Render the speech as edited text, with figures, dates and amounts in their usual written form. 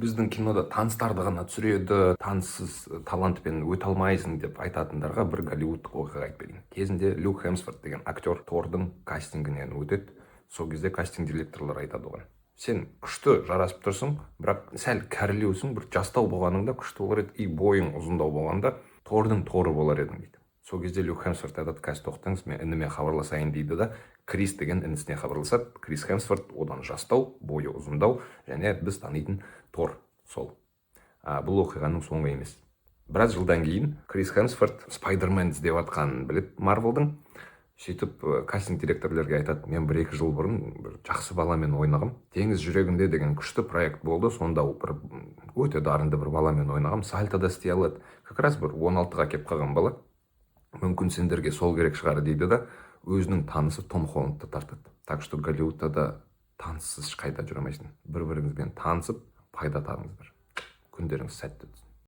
Біздің кинода таныстарды ғана түсіреді, таныссыз талантпен өте алмайсың деп айтатындарға бір голливудтық оқиға айтып берейін. Кезінде Люк Хемсворт деген актер Тордың кастингінен өтеді. Сол кезде кастинг директорлар айтады оған: сен күшті жарасып тұрсың, бірақ сәл кәрілеусің, бір жастау болғаныңда күшті болар еді, и бойың ұзындау болғанда Тордың торы болар едің дейді. Сол кезде Люк Хемсворт айтады: қазір тоқтаңыз, мен ініме хабарласайын дейді да Крис деген інісіне хабарласады. Крис Хемсворт одан жастау, бойы ұзындау, және біз танитын Тор сол. Бұл оқиғаның соңы емес. Біраз жылдан кейін Крис Хемсворт Спайдермен іздеп жатқанын біледі Марвелдің. Сөйтіп кастинг директорлерге айтады: мен 1-2 жыл бұрын бір жақсы баламен ойнағым, Теңіз жүрегінде деген күшті проект болды, сонда бір өте дарынды бір баламен ойнағым, сальтода істей алады, как раз бір 16-ға келіп қалған бала, мүмкін сендерге сол керек шығар дейді да өзінің танысы Том Холландты тартады. Так что Голливудта да таныссыз қайда жүре алмайсың. Бір-біріңізбен танысып пайда табыңыздар. Күндеріңіз сәтті өтсін.